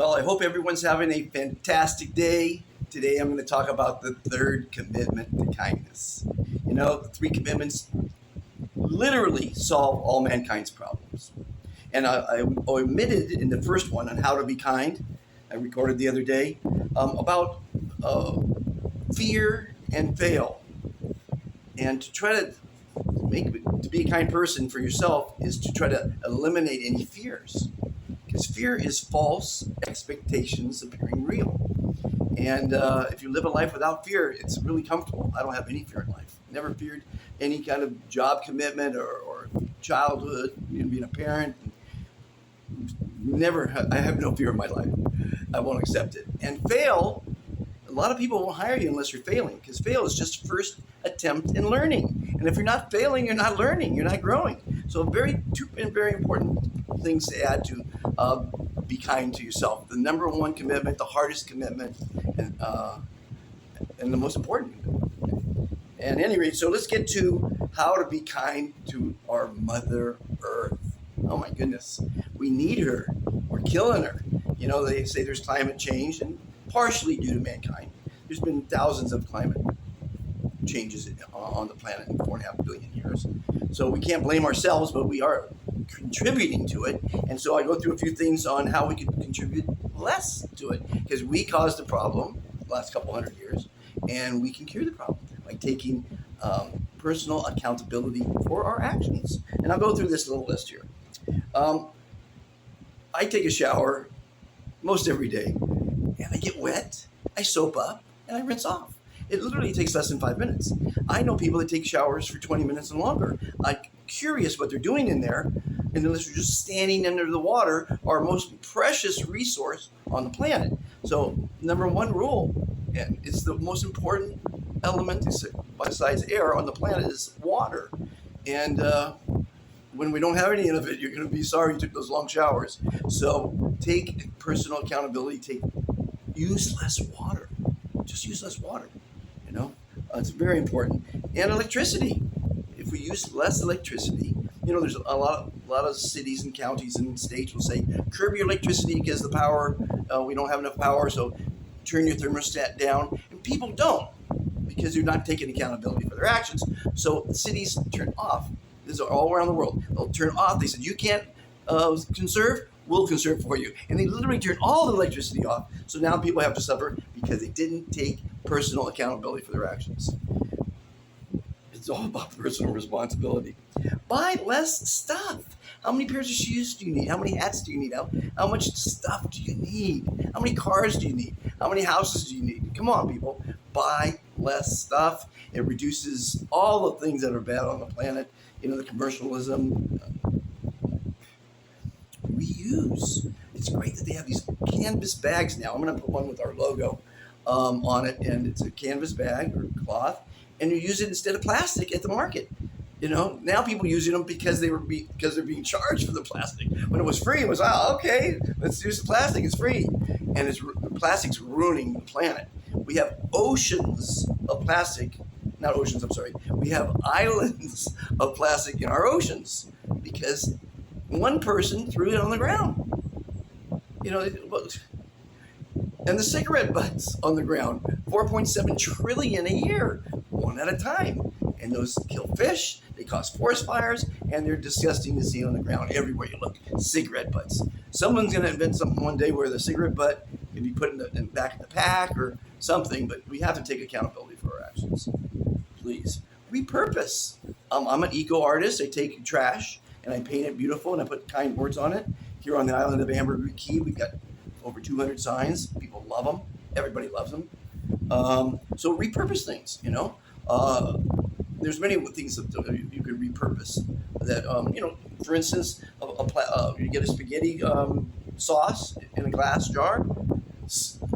Well, I hope everyone's having a fantastic day. Today I'm going to talk about the third commitment to kindness. The three commitments literally solve all mankind's problems. And I omitted in the first one on how to be kind. I recorded the other day about fear and fail. And to try to be a kind person for yourself is to try to eliminate any fears. Because fear is false expectations appearing real. And if you live a life without fear, it's really comfortable. I don't have any fear in life. Never feared any kind of job commitment or childhood, being a parent. I have no fear in my life. I won't accept it. And fail, a lot of people won't hire you unless you're failing, because fail is just first attempt in learning. And if you're not failing, you're not learning, you're not growing. So two very important things to add to be kind to yourself. The number one commitment, the hardest commitment, and the most important commitment. And at any rate, so let's get to how to be kind to our Mother Earth. Oh my goodness, we need her. We're killing her. They say there's climate change, and partially due to mankind. There's been thousands of climate changes on the planet in 4.5 billion years. So we can't blame ourselves, but we are contributing to it. And so I go through a few things on how we could contribute less to it, because we caused the problem the last couple hundred years, and we can cure the problem by taking personal accountability for our actions. And I'll go through this little list here. I take a shower most every day, and I get wet, I soap up, and I rinse off. It literally takes less than 5 minutes. I know people that take showers for 20 minutes and longer. I'm curious what they're doing in there, and unless you're just standing under the water, our most precious resource on the planet. So, number one rule, and it's the most important element besides air on the planet, is water. And when we don't have any of it, you're going to be sorry you took those long showers. So take personal accountability. Use less water. Just use less water. It's very important. And electricity. If we use less electricity, there's a lot of cities and counties and states will say curb your electricity because the power, we don't have enough power, so turn your thermostat down. And people don't, because they're not taking accountability for their actions. So cities turn off. This is all around the world. They'll turn off. They said, you can't conserve, we'll conserve for you. And they literally turn all the electricity off. So now people have to suffer because they didn't take personal accountability for their actions. It's all about personal responsibility. Buy less stuff. How many pairs of shoes do you need? How many hats do you need? How much stuff do you need? How many cars do you need? How many houses do you need? Come on, people. Buy less stuff. It reduces all the things that are bad on the planet. The commercialism. Reuse. It's great that they have these canvas bags now. I'm going to put one with our logo on it, and it's a canvas bag or cloth, and you use it instead of plastic at the market. Now people using them because they're being charged for the plastic. When it was free, it was, okay, let's use the plastic. It's free, and plastic's ruining the planet. We have oceans of plastic. Not oceans, I'm sorry. We have islands of plastic in our oceans because one person threw it on the ground. And the cigarette butts on the ground, 4.7 trillion a year, one at a time. And those kill fish, they cause forest fires, and they're disgusting to see on the ground everywhere you look. Cigarette butts. Someone's going to invent something one day where the cigarette butt can be put in the back of the pack or something, but we have to take accountability for our actions. Please. Repurpose. I'm an eco artist. I take trash and I paint it beautiful and I put kind words on it. Here on the island of Ambergris Caye, we've got over 200 signs. People love them. Everybody loves them. So repurpose things, There's many things that you can repurpose. That, for instance, you get a spaghetti sauce in a glass jar.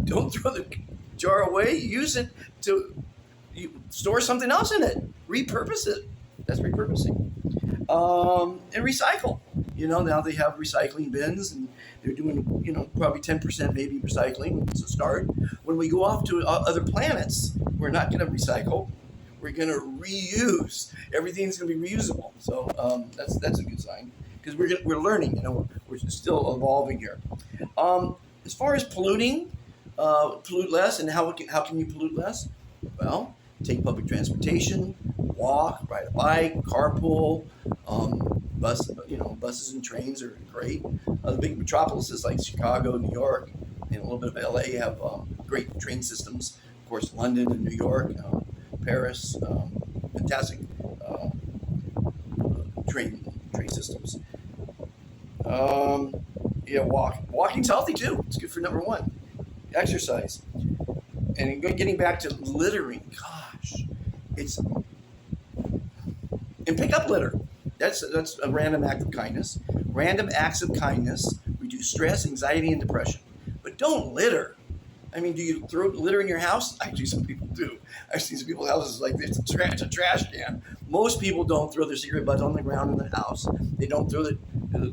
Don't throw the jar away. Use it to store something else in it. Repurpose it. That's repurposing. And recycle. Now they have recycling bins, and they're doing, probably 10% maybe recycling. It's a start. When we go off to other planets, we're not going to recycle. We're going to reuse. Everything's going to be reusable. So that's a good sign, because we're learning. We're still evolving here. As far as polluting, pollute less, and how can you pollute less? Well, take public transportation, walk, ride a bike, carpool, buses and trains are great. The big metropolises like Chicago, New York, and a little bit of LA have great train systems. Of course, London and New York, Paris, fantastic uh, train systems. Um, yeah, walking's healthy too. It's good for number one. Exercise. And getting back to littering, gosh, it's and pick up litter. That's a random act of kindness. Random acts of kindness reduce stress, anxiety, and depression. But don't litter. I mean, do you throw litter in your house? Actually, some people do. I've seen some people's houses like this. It's a trash can. Most people don't throw their cigarette butts on the ground in the house. They don't throw the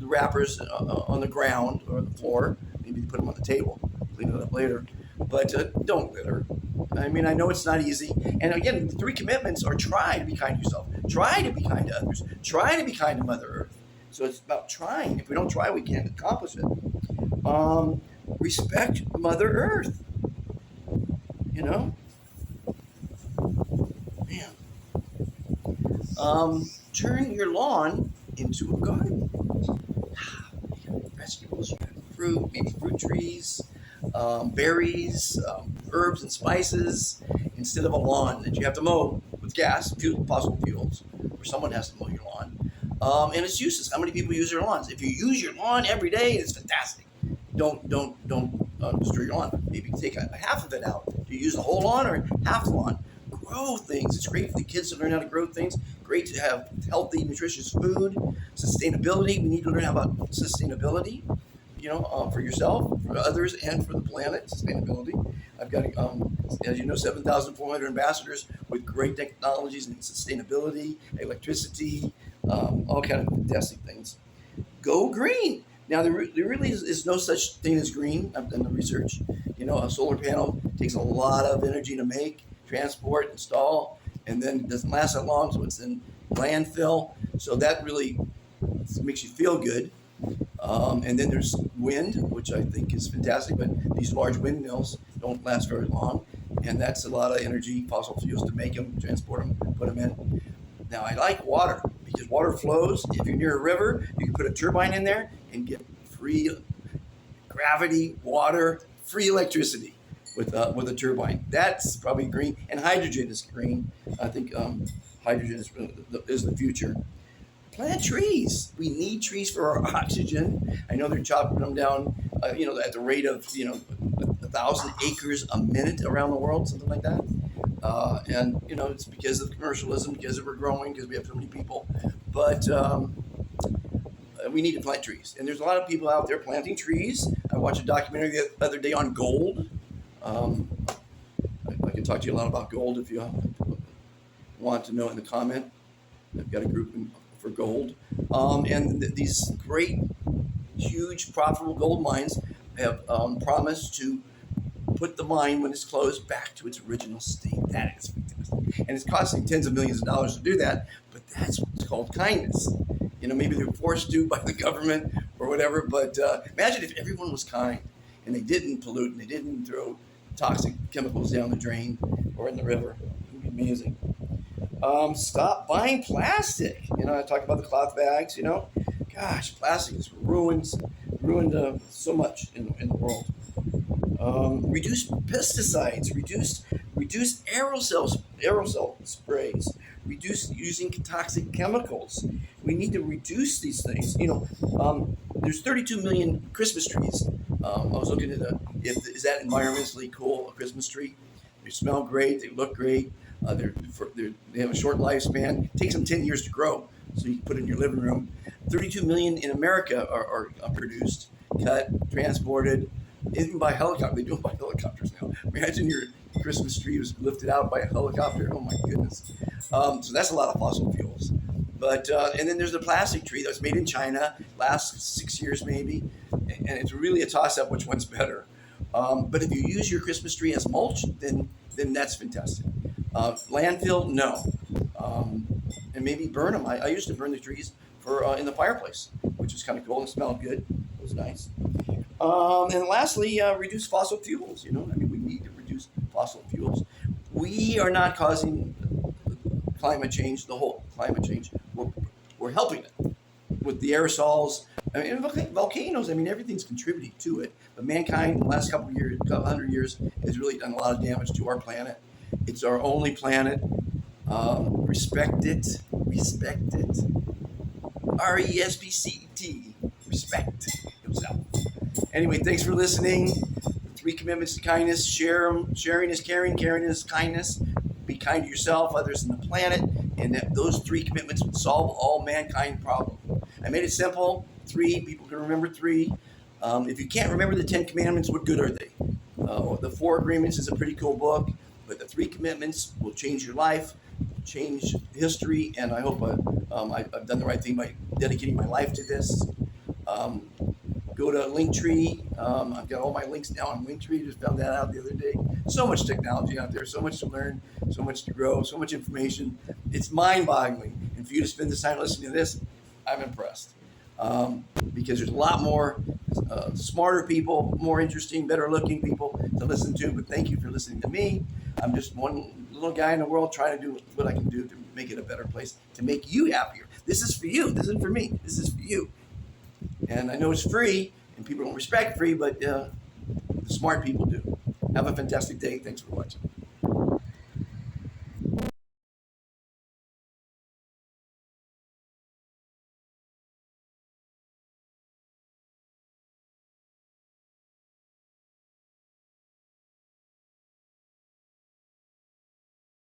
wrappers on the ground or the floor. Maybe they put them on the table, clean it up later. But don't litter. I mean, I know it's not easy. And again, the three commitments are: try to be kind to yourself, try to be kind to others, try to be kind to Mother Earth. So it's about trying. If we don't try, we can't accomplish it. Respect Mother Earth. You know, man. Turn your lawn into a garden. You got vegetables, you got fruit, maybe fruit trees, berries, herbs and spices, instead of a lawn that you have to mow with gas, fossil fuels, or someone has to mow your lawn. And it's useless. How many people use their lawns? If you use your lawn every day, it's fantastic. Don't destroy your lawn. Maybe take a half of it out. Do you use the whole lawn or half the lawn? Grow things. It's great for the kids to learn how to grow things. Great to have healthy, nutritious food. Sustainability. We need to learn about sustainability. For yourself, for others, and for the planet. Sustainability. I've got, as you know, 7,400 ambassadors with great technologies in sustainability, electricity, all kind of fantastic things. Go green. Now, there really is no such thing as green. I've done the research. A solar panel takes a lot of energy to make, transport, install, and then it doesn't last that long, so it's in landfill. So that really makes you feel good. And then there's wind, which I think is fantastic, but these large windmills don't last very long, and that's a lot of energy, fossil fuels to make them, transport them, put them in. Now, I like water because water flows. If you're near a river, you can put a turbine in there and get free gravity, water, free electricity with a turbine. That's probably green, and hydrogen is green. I think hydrogen is the future. Plant trees. We need trees for our oxygen. I know they're chopping them down, at the rate of 1,000 acres a minute around the world, something like that. And it's because of commercialism, because we're growing, because we have so many people. But we need to plant trees, and there's a lot of people out there planting trees. I watched a documentary the other day on gold. I can talk to you a lot about gold if you want to know in the comment. I've got a group for gold, and these great, huge, profitable gold mines have promised to put the mine, when it's closed, back to its original state. That is fantastic, and it's costing tens of millions of dollars to do that. But that's what's called kindness. Maybe they're forced to by the government or whatever. But imagine if everyone was kind and they didn't pollute and they didn't throw toxic chemicals down the drain or in the river. It would be amazing. Stop buying plastic. I talk about the cloth bags. Gosh, plastic has ruined so much in the world. Reduce pesticides. Reduce aerosol sprays. Reduce using toxic chemicals. We need to reduce these things. There's 32 million Christmas trees. I was looking at is that environmentally cool, a Christmas tree? They smell great. They look great. They have a short lifespan. It takes them 10 years to grow, so you can put it in your living room. 32 million in America are produced, cut, transported, even by helicopter. They do it by helicopters now. Imagine your Christmas tree was lifted out by a helicopter. Oh my goodness. So that's a lot of fossil fuels. But and then there's the plastic tree that's made in China, lasts 6 years maybe, and it's really a toss-up which one's better. But if you use your Christmas tree as mulch, then that's fantastic. Landfill, no. And maybe burn them. I used to burn the trees for in the fireplace, which was kind of cool and smelled good. It was nice. And lastly, reduce fossil fuels. I mean, we need to reduce fossil fuels. We are not causing climate change, the whole climate change. We're helping it with the aerosols. I mean, volcanoes. I mean, everything's contributing to it. But mankind, in the last couple of years, couple hundred years, has really done a lot of damage to our planet. It's our only planet. Respect it. Respect it. RESPCT. Respect yourself. Anyway, thanks for listening. 3 commitments to kindness. Share them. Sharing is caring. Caring is kindness. Be kind to yourself, others, and the planet. And those 3 commitments would solve all mankind problems. I made it simple. 3. People can remember 3. If you can't remember the 10 commandments, what good are they? The 4 Agreements is a pretty cool book, but the 3 commitments will change your life, change history, and I hope I've done the right thing by dedicating my life to this. Go to Linktree. I've got all my links now on Linktree. Just found that out the other day. So much technology out there, so much to learn, so much to grow, so much information. It's mind-boggling. And for you to spend this time listening to this, I'm impressed. Because there's a lot more smarter people, more interesting, better-looking people to listen to. But thank you for listening to me. I'm just one little guy in the world trying to do what I can do to make it a better place, to make you happier. This is for you. This isn't for me. This is for you. And I know it's free, and people don't respect free, but the smart people do. Have a fantastic day. Thanks for watching.